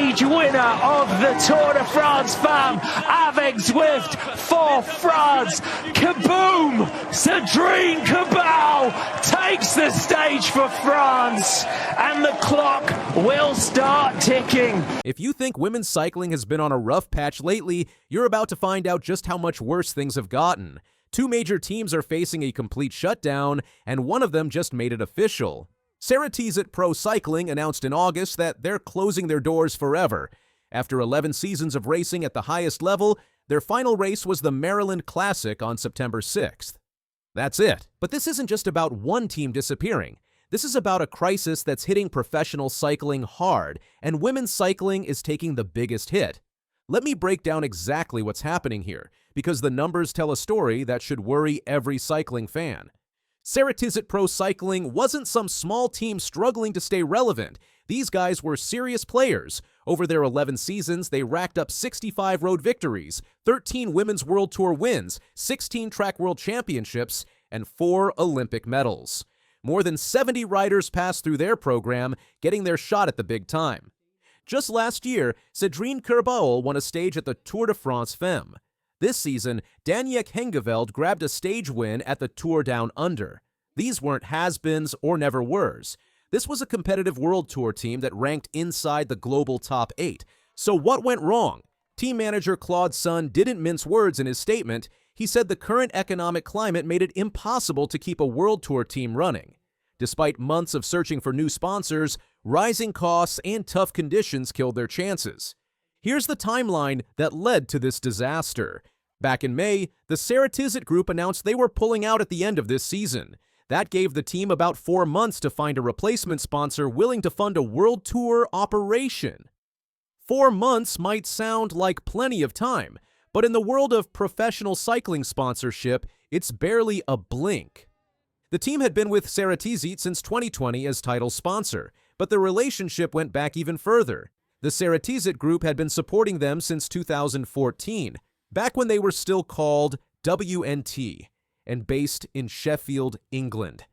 stage winner of the Tour de France, fam, avec Zwift for France. Kaboom! Cedrine Cabal takes the stage for France, and the clock will start ticking. If you think women's cycling has been on a rough patch lately, you're about to find out just how much worse things have gotten. Two major teams are facing a complete shutdown, and one of them just made it official. Ceratizit Pro Cycling announced in August that they're closing their doors forever. After 11 seasons of racing at the highest level, their final race was the Maryland Classic on September 6th. That's it. But this isn't just about one team disappearing. This is about a crisis that's hitting professional cycling hard, and women's cycling is taking the biggest hit. Let me break down exactly what's happening here, because the numbers tell a story that should worry every cycling fan. Ceratizit Pro Cycling wasn't some small team struggling to stay relevant. These guys were serious players. Over their 11 seasons, they racked up 65 road victories, 13 Women's World Tour wins, 16 Track World Championships, and 4 Olympic medals. More than 70 riders passed through their program, getting their shot at the big time. Just last year, Cedrine Cabal won a stage at the Tour de France Femme. This season, Daniek Hengeveld grabbed a stage win at the Tour Down Under. These weren't has-beens or never-weres. This was a competitive World Tour team that ranked inside the global top 8. So what went wrong? Team manager Claude Sun didn't mince words in his statement. He said the current economic climate made it impossible to keep a World Tour team running. Despite months of searching for new sponsors, rising costs and tough conditions killed their chances. Here's the timeline that led to this disaster. Back in May, the Ceratizit Group announced they were pulling out at the end of this season. That gave the team about 4 months to find a replacement sponsor willing to fund a World Tour operation. 4 months might sound like plenty of time, but in the world of professional cycling sponsorship, it's barely a blink. The team had been with Ceratizit since 2020 as title sponsor, but the relationship went back even further. The Ceratizit Group had been supporting them since 2014, back when they were still called WNT, and based in Sheffield, England.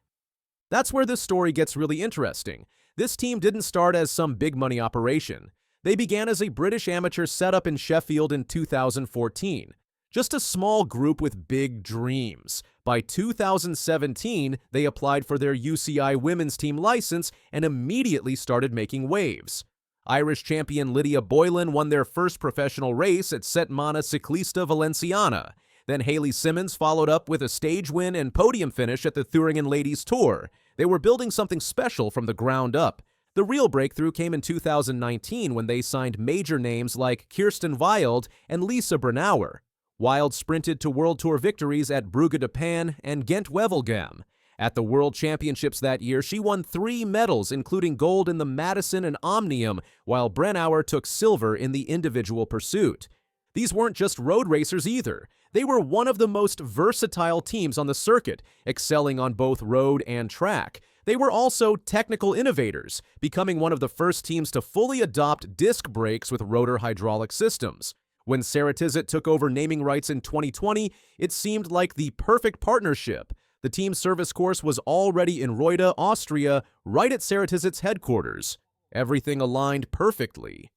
That's where this story gets really interesting. This team didn't start as some big-money operation. They began as a British amateur setup in Sheffield in 2014. Just a small group with big dreams. By 2017, they applied for their UCI women's team license and immediately started making waves. Irish champion Lydia Boylan won their first professional race at Setmana Ciclista Valenciana. Then Hayley Simmons followed up with a stage win and podium finish at the Thuringen Ladies Tour. They were building something special from the ground up. The real breakthrough came in 2019 when they signed major names like Kirsten Wild and Lisa Brennauer. Wild sprinted to World Tour victories at Brugge de Pan and Gent-Wevelgem. At the World Championships that year, she won 3 medals, including gold in the Madison and Omnium, while Brennauer took silver in the individual pursuit. These weren't just road racers either. They were one of the most versatile teams on the circuit, excelling on both road and track. They were also technical innovators, becoming one of the first teams to fully adopt disc brakes with rotor hydraulic systems. When Ceratizit took over naming rights in 2020, it seemed like the perfect partnership. The team's service course was already in Reude, Austria, right at Ceratizit's headquarters. Everything aligned perfectly.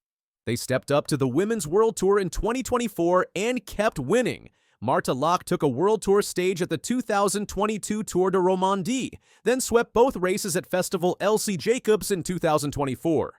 They stepped up to the Women's World Tour in 2024 and kept winning. Marta Lach took a World Tour stage at the 2022 Tour de Romandie, then swept both races at Festival Elsie Jacobs in 2024.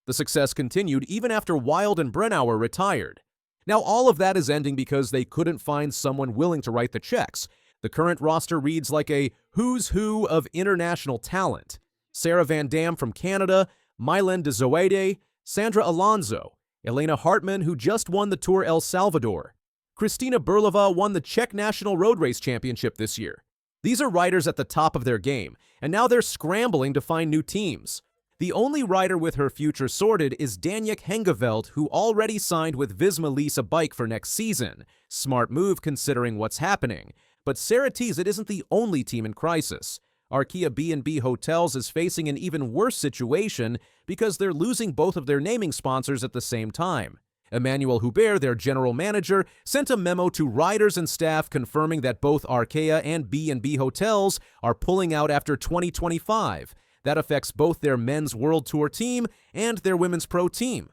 The success continued even after Wild and Brennauer retired. Now all of that is ending because they couldn't find someone willing to write the checks. The current roster reads like a who's who of international talent. Sarah Van Dam from Canada, Mylen de Zoede, Sandra Alonso, Elena Hartmann, who just won the Tour El Salvador. Kristina Berlova won the Czech National Road Race Championship this year. These are riders at the top of their game, and now they're scrambling to find new teams. The only rider with her future sorted is Daniek Hengeveld, who already signed with Visma Lease a bike for next season. Smart move considering what's happening. But Ceratizit isn't the only team in crisis. Arkea B&B Hotels is facing an even worse situation because they're losing both of their naming sponsors at the same time. Emmanuel Hubert, their general manager, sent a memo to riders and staff confirming that both Arkea and B&B Hotels are pulling out after 2025. That affects both their men's World Tour team and their women's pro team.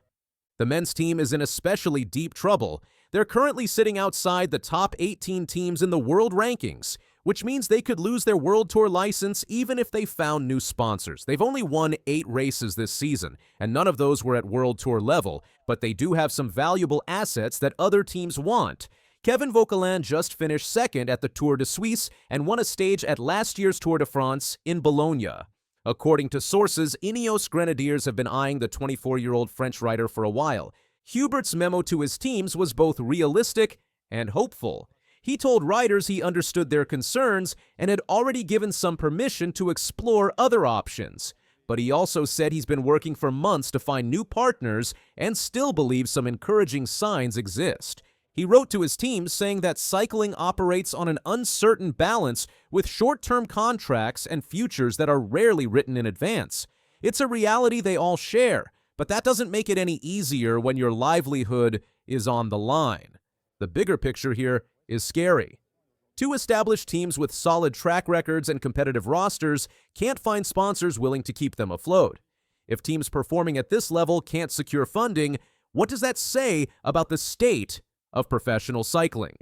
The men's team is in especially deep trouble. They're currently sitting outside the top 18 teams in the world rankings, which means they could lose their World Tour license even if they found new sponsors. They've only won 8 races this season, and none of those were at World Tour level, but they do have some valuable assets that other teams want. Kevin Vauquelin just finished second at the Tour de Suisse and won a stage at last year's Tour de France in Bologna. According to sources, Ineos Grenadiers have been eyeing the 24-year-old French rider for a while. Hubert's memo to his teams was both realistic and hopeful. He told riders he understood their concerns and had already given some permission to explore other options. But he also said he's been working for months to find new partners and still believes some encouraging signs exist. He wrote to his teams saying that cycling operates on an uncertain balance with short-term contracts and futures that are rarely written in advance. It's a reality they all share, but that doesn't make it any easier when your livelihood is on the line. The bigger picture here is scary. 2 established teams with solid track records and competitive rosters can't find sponsors willing to keep them afloat. If teams performing at this level can't secure funding, what does that say about the state of professional cycling?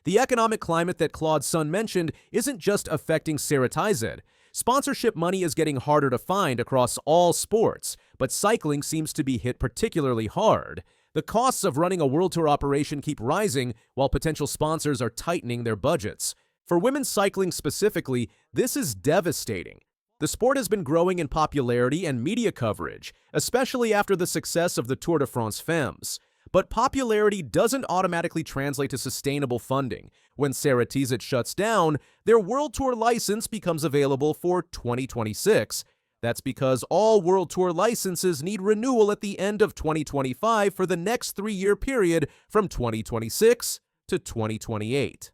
The economic climate that Claude's son mentioned isn't just affecting Ceratizit. Sponsorship money is getting harder to find across all sports, but cycling seems to be hit particularly hard. The costs of running a World Tour operation keep rising while potential sponsors are tightening their budgets. For women's cycling specifically, this is devastating. The sport has been growing in popularity and media coverage, especially after the success of the Tour de France Femmes. But popularity doesn't automatically translate to sustainable funding. When Ceratizit shuts down, their World Tour license becomes available for 2026. That's because all World Tour licenses need renewal at the end of 2025 for the next 3-year period from 2026 to 2028.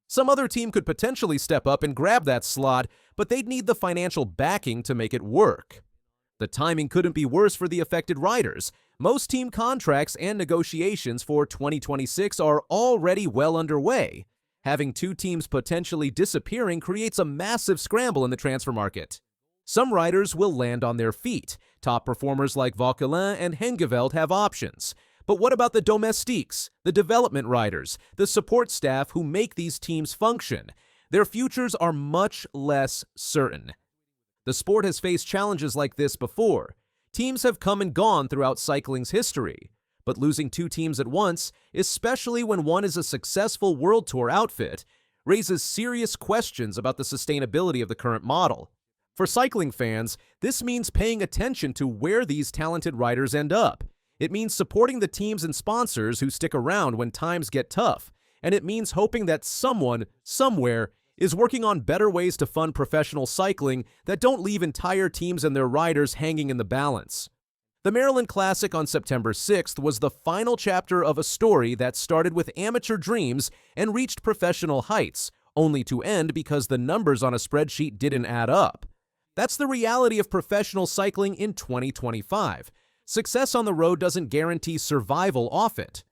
Some other team could potentially step up and grab that slot, but they'd need the financial backing to make it work. The timing couldn't be worse for the affected riders. Most team contracts and negotiations for 2026 are already well underway. Having 2 teams potentially disappearing creates a massive scramble in the transfer market. Some riders will land on their feet. Top performers like Vauquelin and Hengeveld have options. But what about the domestiques, the development riders, the support staff who make these teams function? Their futures are much less certain. The sport has faced challenges like this before. Teams have come and gone throughout cycling's history. But losing 2 teams at once, especially when one is a successful World Tour outfit, raises serious questions about the sustainability of the current model. For cycling fans, this means paying attention to where these talented riders end up. It means supporting the teams and sponsors who stick around when times get tough. And it means hoping that someone, somewhere, is working on better ways to fund professional cycling that don't leave entire teams and their riders hanging in the balance. The Maryland Classic on September 6th was the final chapter of a story that started with amateur dreams and reached professional heights, only to end because the numbers on a spreadsheet didn't add up. That's the reality of professional cycling in 2025. Success on the road doesn't guarantee survival off it.